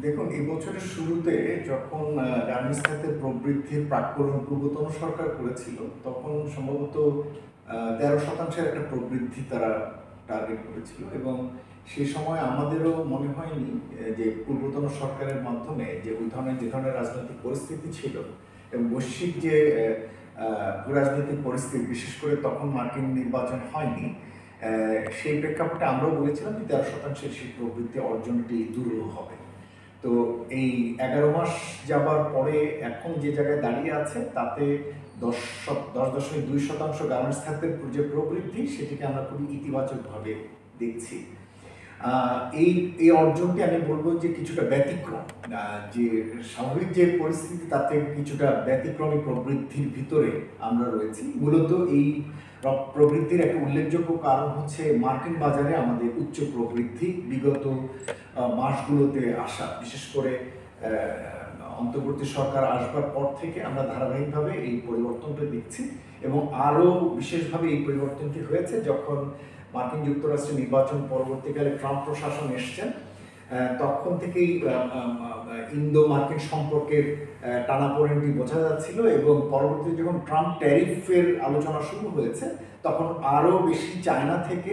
দেখুন, এই বছরের শুরুতে যখন গার্মেন্টস খাতের প্রবৃদ্ধির প্রাক্কলন পূর্বতন সরকার করেছিল, তখন সম্ভবত 13% একটা প্রবৃদ্ধি তারা টার্গেট করেছিল। এবং সেই সময় আমাদেরও মনে হয়নি যে পূর্বতন সরকারের মাধ্যমে যে যে ধরনের রাজনৈতিক পরিস্থিতি ছিল এবং বৈশ্বিক যে রাজনৈতিক পরিস্থিতি, বিশেষ করে তখন মার্কিন নির্বাচন হয়নি, সেই প্রেক্ষাপটে আমরাও বলেছিলাম যে 13% সেই প্রবৃদ্ধি অর্জনটি দুর্লভ হবে। তো এই 11 মাস যাবার পরে এখন যে জায়গায় দাঁড়িয়ে আছে তাতে 10.2% গার্মেন্টস খাতের যে প্রবৃদ্ধি, সেটিকে আমরা খুবই ইতিবাচকভাবে দেখছি। এই এই অর্জনটি আমি বলবো যে কিছুটা ব্যতিক্রম, যে স্বাভাবিক যে পরিস্থিতি তাতে কিছুটা ব্যতিক্রমী প্রবৃদ্ধির ভিতরে আমরা রয়েছি। মূলত এই প্রবৃদ্ধির একটা উল্লেখযোগ্য কারণ হচ্ছে মার্কিন বাজারে আমাদের উচ্চ প্রবৃদ্ধি বিগত মাসগুলোতে আসা, বিশেষ করে অন্তর্বর্তী সরকার আসবার পর থেকে আমরা ধারাবাহিকভাবে এই পরিবর্তনটা দেখছি। এবং আরও বিশেষভাবে এই পরিবর্তনটি হয়েছে যখন মার্কিন যুক্তরাষ্ট্রের নির্বাচন পরবর্তীকালে ট্রাম্প প্রশাসন এসছেন, তখন থেকেই ইন্দো মার্কিন সম্পর্কের টানাপোড়েনটি বোঝা যাচ্ছিল। এবং পরবর্তীতে যখন ট্রাম্প ট্যারিফের আলোচনা শুরু হয়েছে, তখন আরও বেশি চায়না থেকে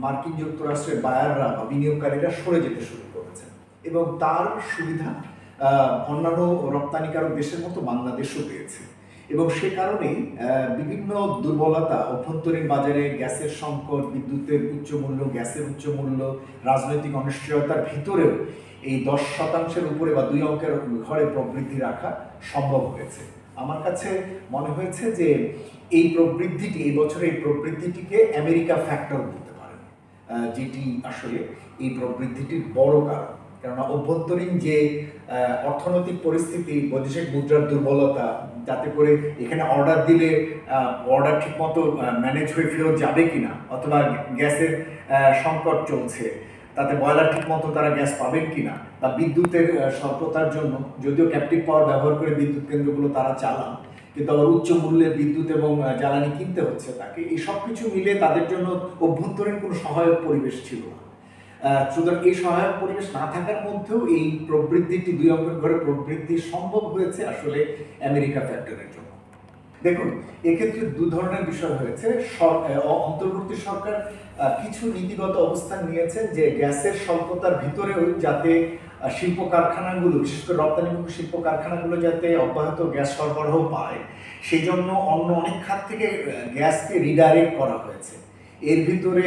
মার্কিন যুক্তরাষ্ট্রের বায়াররা বা বিনিয়োগকারীরা সরে যেতে শুরু করেছে। এবং তার সুবিধা অন্যান্য রপ্তানিকারক দেশের মতো বাংলাদেশও পেয়েছে। এবং সে কারণেই বিভিন্ন দুর্বলতা, অভ্যন্তরীণ বাজারে গ্যাসের সংকট, বিদ্যুতের উচ্চ মূল্য, গ্যাসের উচ্চ মূল্য, রাজনৈতিক অনিশ্চয়তার ভিতরেও এই 10%-এর উপরে বা 2 অঙ্কের ঘরে প্রবৃদ্ধি রাখা সম্ভব হয়েছে। আমার কাছে মনে হয়েছে যে এই প্রবৃদ্ধিটি, এই বছরের এই প্রবৃদ্ধিটিকে আমেরিকা ফ্যাক্টর বলতে পারেন, যেটি আসলে এই প্রবৃদ্ধিটির বড় কারণ। কেননা অভ্যন্তরীণ যে অর্থনৈতিক পরিস্থিতি, বৈদেশিক মুদ্রার দুর্বলতা, যাতে করে এখানে অর্ডার দিলে অর্ডার ঠিকমতো ম্যানেজ হয়ে ফেরত যাবে কিনা, অথবা গ্যাসের সংকট চলছে, তাতে বয়লার ঠিকমতো তারা গ্যাস পাবেন কিনা, বা বিদ্যুতের স্বল্পতার জন্য যদিও ক্যাপটিভ পাওয়ার ব্যবহার করে বিদ্যুৎ কেন্দ্রগুলো তারা চালান, কিন্তু আবার উচ্চ মূল্যের বিদ্যুৎ এবং জ্বালানি কিনতে হচ্ছে তাকে। এই সব কিছু মিলে তাদের জন্য অভ্যন্তরীণ কোনো সহায়ক পরিবেশ ছিল না। সুতরাং এই সহায়ক পরিবেশ না থাকার মধ্যেও এই প্রবৃদ্ধিটি 2 অঙ্কের ঘরে প্রবৃদ্ধি সম্ভব হয়েছে আসলে আমেরিকা ফ্যাক্টরের জন্য। দেখুন, এক্ষেত্রে 2 ধরনের বিষয় হয়েছে। অন্তর্বর্তী সরকার কিছু নীতিগত অবস্থান নিয়েছেন যে গ্যাসের স্বল্পতার ভিতরেও যাতে শিল্প কারখানাগুলো, বিশেষ করে রপ্তানিমুখী শিল্প কারখানাগুলো যাতে অব্যাহত গ্যাস সরবরাহ পায়, সেই জন্য অন্য অনেক খাত থেকে গ্যাসকে রিডাইরেক্ট করা হয়েছে। এর ভিতরে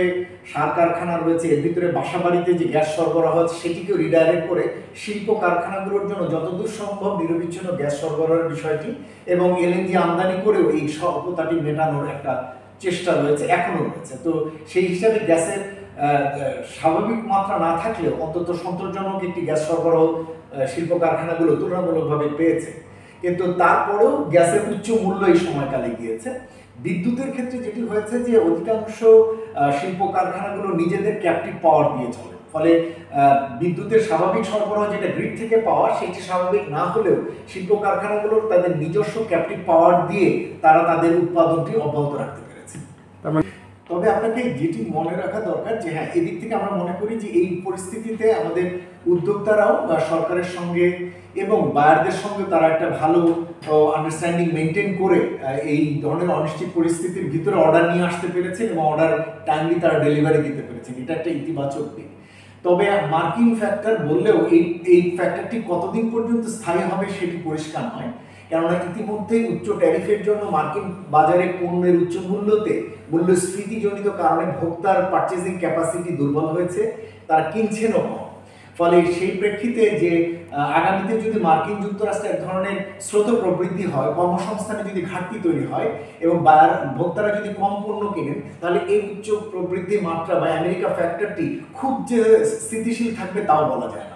সার কারখানা রয়েছে, এর ভিতরে বাসাবাড়িতে যে গ্যাস সরবরাহ হচ্ছে সেটিকেও রিডাইরেক্ট করে শিল্প কারখানাগুলোর জন্য যতদূর সম্ভব নিরবিচ্ছিন্ন গ্যাস সরবরাহের বিষয়টি এবং এলএনজি আমদানি করেও এই স্বল্পতাটি মেটানোর একটা চেষ্টা রয়েছে, এখনও রয়েছে। তো সেই হিসাবে গ্যাসের স্বাভাবিক মাত্রা না থাকলেও অন্তত সন্তোষজনক একটি গ্যাস সরবরাহ শিল্প কারখানাগুলো তুলনামূলকভাবে পেয়েছে। কিন্তু তারপরেও গ্যাসের উচ্চ মূল্য এই সময়কালে গিয়েছে। বিদ্যুতের ক্ষেত্রে যেটি হয়েছে যে অধিকাংশ শিল্প কারখানাগুলো নিজেদের ক্যাপটিভ পাওয়ার দিয়ে চলে, ফলে বিদ্যুতের স্বাভাবিক সরবরাহ যেটা গ্রিড থেকে পাওয়া, সেটি স্বাভাবিক না হলেও শিল্প কারখানাগুলোর তাদের নিজস্ব ক্যাপটিভ পাওয়ার দিয়ে তারা তাদের উৎপাদনটি অব্যাহত রাখতে পেরেছে। তবে আপনাকে যেটি মনে রাখা দরকার যে হ্যাঁ, এদিক থেকে আমরা মনে করি যে এই পরিস্থিতিতে আমাদের উদ্যোক্তারাও সরকারের সঙ্গে এবং বায়ারদের সঙ্গে তারা একটা ভালো আন্ডারস্ট্যান্ডিং মেনটেন করে এই ধরনের অনিশ্চিত পরিস্থিতির ভিতরে অর্ডার নিয়ে আসতে পেরেছেন এবং অর্ডার টাইমলি তারা ডেলিভারি দিতে পেরেছেন। এটা একটা ইতিবাচক দিক। তবে মার্কিন ফ্যাক্টর বললেও এই ফ্যাক্টরটি কতদিন পর্যন্ত স্থায়ী হবে সেটি পরিষ্কার নয়। কেননা ইতিমধ্যেই উচ্চ ট্যারিফের জন্য মার্কিন বাজারে পণ্যের উচ্চ মূল্যস্ফীতিজনিত কারণে ভোক্তার পারচেজিং ক্যাপাসিটি দুর্বল হয়েছে, তারা কিনছেনও কম। ফলে সেই প্রেক্ষিতে যে আগামীতে যদি মার্কিন যুক্তরাষ্ট্রে এক ধরনের স্রোত প্রবৃদ্ধি হয়, কর্মসংস্থানে যদি ঘাটতি তৈরি হয় এবং ভোক্তারা যদি কম পণ্য কেনেন, তাহলে এই উচ্চ প্রবৃদ্ধির মাত্রা বা আমেরিকা ফ্যাক্টরটি খুব যে স্থিতিশীল থাকবে তাও বলা যায় না।